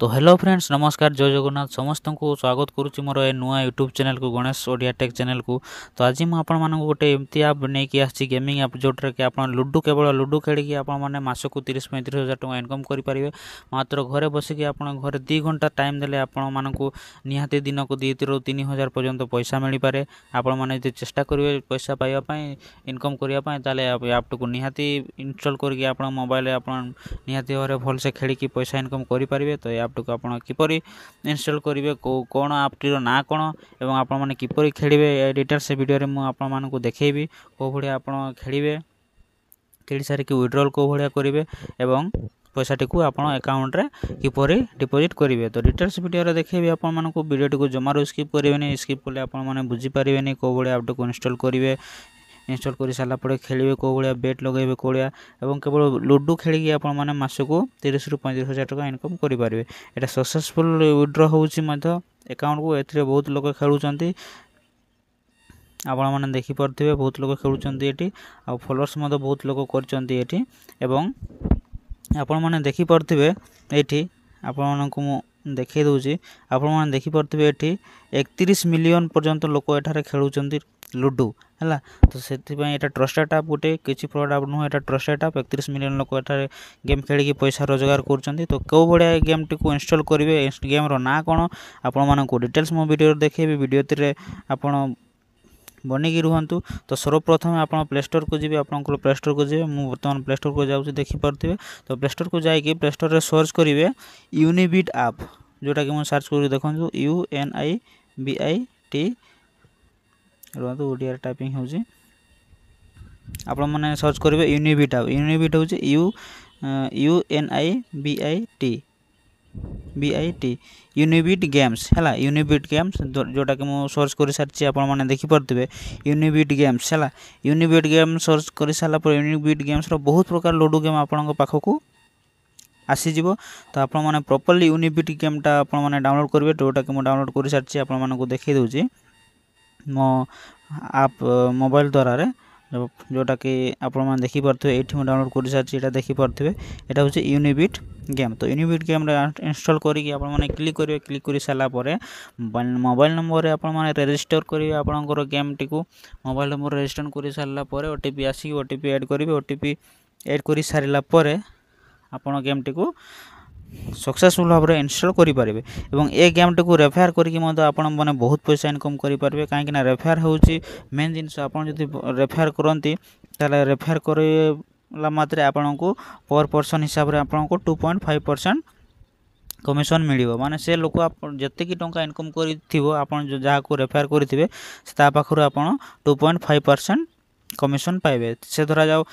तो hello friends नमस्कार जय जगन्नाथ समस्त को स्वागत करुच्ची मोर ए नुआ यूट्यूब चैनल को गणेश ओडिया टेक चैनल को। तो आज मुझे आपण गोटे एमती आप नहीं आसी गेमिंग आप जोटे कि आप लुडो केवल लुडो खेलिकी आपने मासक 30-35 हज़ार टका इनकम करेंगे मात्र घरे बसिकी आप घरे 2 घंटा टाइम देले आपण को निहाती दिन को 2-3 हज़ार पर्यंत पैसा मिल पारे। आपण मैंने चेष्टा करेंगे पैसा पाइबापी इनकम करने ताले ऐप को निहाती इनस्टॉल करके आप मोबाइल आप निहाती भाव भलसे खेलिकी पैसा इनकम करेंगे। तो ऐप को आप किपर इनस्टॉल करेंगे कौन ऐप्टर ना कौन एवं आप किपर खेलिए डिटेल्स वीडियो मुझे देखी कौ भाया आप खेलिए खेली सारिक विड्रॉल कौ भाया करेंगे एवं पैसाटी को आप अकाउंट रे किपर डिपोजिट करेंगे। तो डिटेल्स वीडियो देखिए आपको वीडियो को जमार स्किप करेंगे स्किप कले आपने बुझीपारे कौ भाया ऐप को इनस्टॉल करेंगे इनस्टॉल कर सारापर खेलिए कौ भाया बेट लगे कौ भाया और केवल लुडो खेलिकी आप मासक 30-35 हज़ार टका इनकम करेंगे। यहाँ सक्सेसफुल विड्रॉ होउची अकाउंट को ए बहुत लोग खेलुंट आपण देखिपे बहुत लोग खेलुंट ये आ फॉलोअर्स बहुत लोग कर आपण मैंने देखिपे ये आपण को देखी दूसरी आपण देखिपे ये 31 मिलियन पर्यंत लोक एठारे खेलुंट लुडो है। तो से ट्रस्टेड ऐप गोटे किसी फ्रॉड ऐप नुह ट्रस्टेड ऐप 31 मिलियन लोक एठारे गेम खेलिकी पैसा रोजगार कर। तो कौ भाया गेम टी को इनस्टॉल करेंगे गेम ना कौन आपण को डिटेल्स मो वीडियो देखिए वीडियो आपण बनिकी रुहतु। तो सर्वप्रथम आप प्ले स्टोर को जी आप प्ले स्टोर को जी मुझे बर्तमान प्ले स्टोर को जाऊँगी देखिपे। तो प्ले स्टोर को जाकि प्ले स्टोर रे सर्च करेंगे यूनिबिट ऐप जोटा कि मुझे सर्च कर देखो UNIBIT रुहतु ओडिया टाइपिंग हो आपण मैंने सर्च करेंगे यूनिबिट ऐप यूनिबिट हूँ UNIBIT यूनिबिट गेम्स है यूनिबिट गेम्स जोटा कि मुझे सर्च कर सारी आपने देखिपे यूनिबिट गेम्स है यूनिबिट गेम सर्च कर सारापर यूनिबिट गेम्स बहुत प्रकार लुडो गेम आपण पाखक आसीज। तो आप प्रॉपर्ली यूनिबिट गेमटा आपने डाउनलोड करेंगे जोटा कि मुझे डाउनलोड कर सारी आपको देखी दूसरी मो आप मोबाइल द्वारा रे जोटा कि आप देखिपे ये डाउनलोड कर सारी यहाँ देखिपे यहाँ हूँ यूनिबिट गेम। तो यूनिबिट गेम इंस्टॉल करके क्लिक करेंगे क्लिक कर सारापर मोबाइल नंबर आप रजिस्टर करेंगे आपंकर गेम टी को मोबाइल नंबर रजिस्टर कर सारापर OTP आसिक OTP ऐड करेंगे OTP ऐड कर सारापर आपण गेम टी को सक्सेसफुल भाव में इनस्टॉल करेंगे और ये गेम टी को रेफेयर करके मैंने बहुत पैसा इनकम करेंगे कहीं रेफेयर हूँ मेन जिनस आप रेफेयर करती रेफेयर करला मात्रे आपन को पर पर्सन हिसाब से आपको 2.5% कमिशन मिल माने से लोक जितकी टंका इनकम कर जहाँ को रेफेयर करेंगे पाखर आप 2.5% कमिशन पाइबे। से धरा जाओ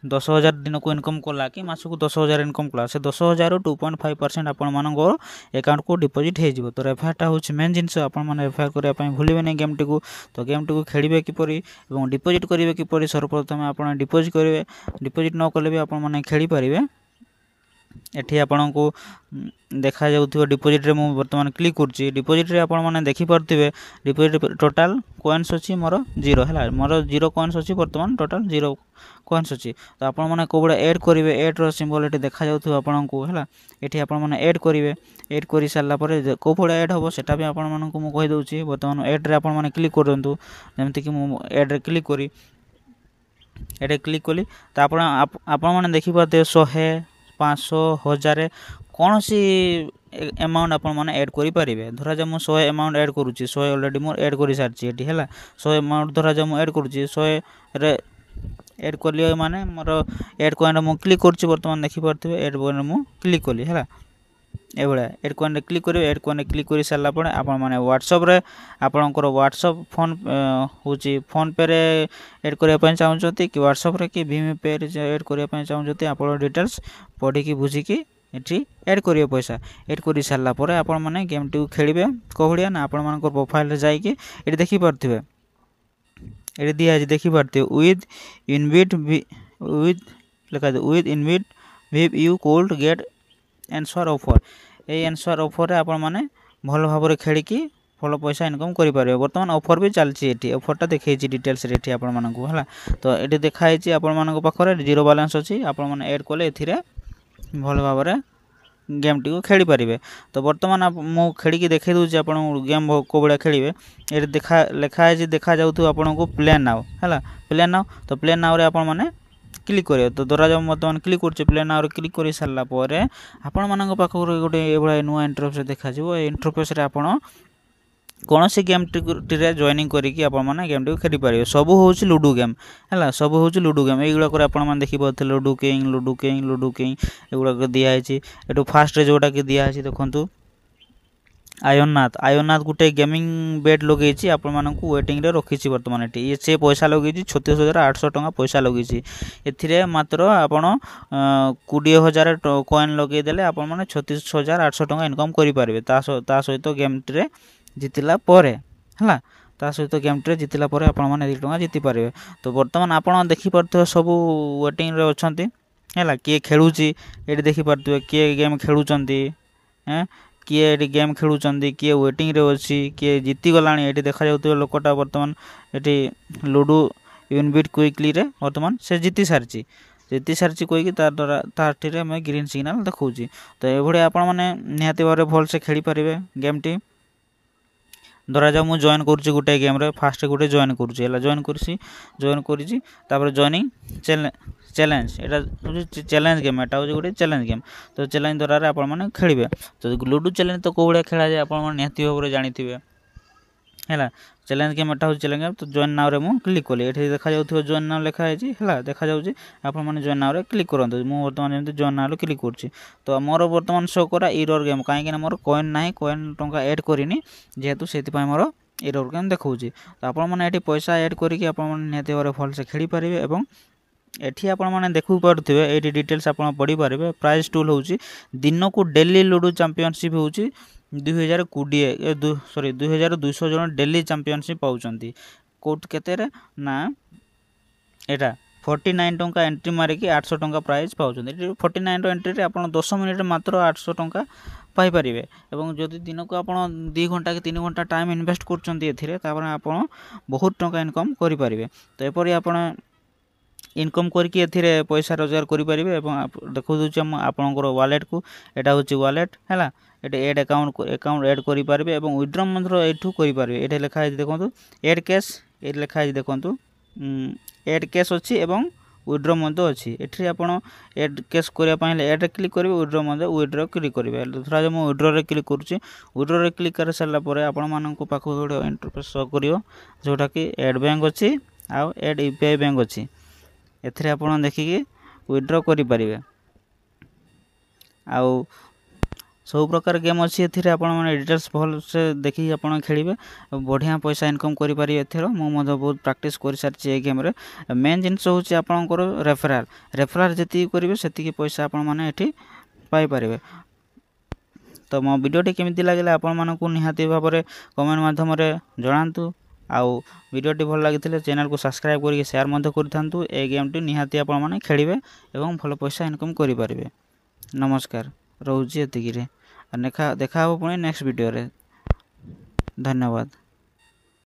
10,000 दिन को इनकम कला कि मास को 10,000 इनकम कला से 10,000 2.5% आपण मानकर अकाउंट को डिपोजिट हो। तो रेफेयरटा हूँ मेन जिनस आपने रेफेयर करने भूलें नहीं गेम टी को। तो गेम टी को खेलिए किपर और डिपोजिट करेंगे किपर सर्वप्रथम आप डिपोजिट करेंगे डिपोजिट न कले भी आपने खेली पारे। एठी आपण को देखा जाउथि डिपोजिट रे मु वर्तमान क्लिक करछि डिपोजिट रे आपण माने देखि परथिबे डिपोजिट टोटल कॉइन्स अछि मोर 0 है मोर 0 कॉइन्स अछि वर्तमान टोटल 0 कॉइन्स अछि। तो आपण माने कोबडा ऐड करिवे ऐड रो सिंबल एठी देखा जाउथि आपण को हैला एठी आपण माने ऐड करिवे ऐड करि सारला परे कोबडा ऐड होबो सेटा भी आपण मानन को मु कहि दउछि। वर्तमान ऐड रे आपण माने क्लिक करंतु जेमति कि मु ऐड रे क्लिक करी एटे क्लिक कली तो आपण माने देखि पाते 100 500 1000 कौन सी अमाउंट आप ऐड करेंगे। धरा जा मुझे 100 अमाउंट ऐड करुच्ची 100 अलरेडी मोर ऐड कर सारी ये है 100 अमाउंट धरा जा मुझे ऐड करुच्ची 100 रे ऐड कली माने मोर ऐड कॉइन मुझे क्लिक करुच्ची बर्तमान देखिपे ऐड कॉइन मुझे क्लिक कली है ये ऐड कॉइन क्लिक करेंगे ऐड कॉइन क्लिक कर सारापर आपने व्हाट्सएप रे आपंकर व्हाट्सएप फोन हूँ फोन पे रे ऐड करने चाहते कि व्हाट्सएप रे कि भीम पे ऐड करने चाहते आप डिटेल्स पढ़ी बुझिकी ये ऐड करेंगे पैसा ऐड कर सारापर आपण मैंने गेम टी खेलिए कौ भाया ना आपण प्रोफाइल जाकि ये देखिपे ये दिखाई देखिपे विथ इनबिट लिखा विथ इनबिट वीव यू कोल्ड गेट एनसर ऑफर ये एनसर ऑफर आपण मैंने भल भाव में खेलिकी भल पैसा इनकम करेंगे। बर्तमान ऑफर भी चलती ये ऑफरटा देखी डिटेल्स ये है। तो ये देखाई आपण पाखे 0 बैलेंस अच्छी आपण मैंने ऐड कले भल भाव में गेमटी को खेली पारे। तो बर्तमान मु खेलिकी देखा दूसरी आप गेम कौ भाया खेलिए ये लिखाई देखा जाऊ आपन को प्ले नाउ है प्ले नाउ। तो प्ले नाउ रे आपण मैंने क्लिक करेंगे। तो धरा जाऊ बर्तमान क्लिक कर प्ले नाउ क्लिक कर सारापर आपण मान पाख गोटे ये नुआ इंटरफेस देखा इंटरफेस आपड़ कौन सी गेम टी जॉइनिंग करके गेम टी खेली पारे। सब हूँ लुडो गेम है सब हूँ लुडो गेम युवा आप देखिए ludo king ludo king ludo king एगुड़ा दिखाई एटू फास्ट जोटा कि दिखाई देखूँ आयरनाथ आयरनाथ गोटे गेमिंग बेड लगे आपण वेटिंग रखी बर्तमान ये से पैसा लगे 36,800 टका पैसा लगे ए मात्र आपण 20,000 कॉइन लगेदेले आपण मैंने 36,800 टका इनकम करेंगे सहित गेम टी जितला है सहित गेम टी जितला आपण मैंने टका जीति पारे। तो बर्तमान आपड़ देखिपे सब वेटिंग अच्छा है किए खेलुची ये देखिपे किए गेम खेलुंट किए ये गेम खेलुंट किए वेटिंग रे अच्छी किए जीतीगला ये देखा जाऊँ लोकटा बर्तमान ये लुडो यूनिबिट क्विकली रे बर्तमान से जीति सारी कहीकि तार मैं ग्रीन सिग्नल देखा। तो ये आप निहाती भाव भल से खेली पारे गेम टी। धरा जाऊ मुझे जॉइन करुँच गोटे गेम रे फास्ट गोटे जॉइन करुँच जॉइन कर जॉइनिंग चैलेंज यहाँ चैलेंज गेम यहाँ हूँ गोटे चैलेंज गेम। तो चैलेंज द्वारा आप खेलेंगे। तो लुडो चैलेंज तो कौ भाया खेला जाए आप निहाती भाव जानते है चैलेंज गेम यहाँ हूँ चैलेंज गेम। तो जॉइन नाउ रे मु क्लिक कली ये देखा जाऊ जॉइन नाउ लिखाई है देखा जाऊँगी आपने जॉइन नाउ रे क्लिक करूँ मुझे बर्तमान जमी जॉइन नाउ क्लिक कर। तो मोर बर्तमान शो करा एरर गेम कहीं मोर कॉइन ना कॉइन टंका एड करनी जेहेतु से मोर एरर गेम देखा। तो आपने पैसा एड करके निहाती भाव भल से खेली पारे। एठी आपण माने देखु पारुथिबे एठी डिटेल्स आपण पढ़ी पारे। प्राइस टूल होउची दिन को डेली लुडो चैंपियनशिप होउची 2200 जन डेली चैंपियनशिप पाउचंती कोट केते रे ना एटा 49 टंका एंट्री मारिकी 800 टंका प्राइस पाउचंती। 49 एंट्री रे आपण 10 मिनिट मात्र 800 टंका पाई परिबे। एवं जदि दिन को आपण 2 घंटा कि 3 घंटा टाइम इन्वेस्ट करचंती एथिरे तापर आपण बहुत टंका इनकम करि परिबे। तो एपरि आपण इनकम करके ए पैसा रोजगार करेंगे। देखो दूसरी आपंकर वालेट को यहाँ हूँ वालेट है ये एड अकाउंट एड करेंगे और विड्रॉ यू करेंगे। ये लिखाई देखो एड कैश ये लिखाई देखो एड कैश अच्छी और विड्रॉ अच्छी ये आप एड कैश करने एड क्लिक करेंगे विड्रॉ विड्रॉ क्लिक करेंगे। दूसरा जो मुझे विड्रॉ क्लिक करुँची विड्रॉ क्लिक कर सारापर आपण पाख गोटे इंटरफेस शो कर जोटा कि एड बैंक अच्छी आउ एड यूपीआई बैंक अच्छी एथिरे आपण देखिए विड्रॉ करेंगे। आउ सब प्रकार गेम अच्छी एथिरे आपण माने डिटेल्स भल से देखिए आपण खेलिबे बढ़िया पैसा इनकम करि पारि। एथिरो मु बहुत प्रैक्टिस कर सारी ए गेम रे। मेन जिनस होची आपनकर रेफरल जति करेंगे सेति पैसा आपण माने एठी पाई पारिबे। तो मो वीडियोटी केमिति लागले आपण मानकु निहाती भाव में कमेंट माध्यम जणांतु। आउ वीडियोटी भल लगी चैनल को सब्सक्राइब करके शेयर करूँ। ए गेम टी निहाती आपण माने खेलिबे एवं भल पैसा इनकम करि पारिबे। नमस्कार रोजी एतिकी देखा पुणी नेक्स्ट वीडियो रे। धन्यवाद।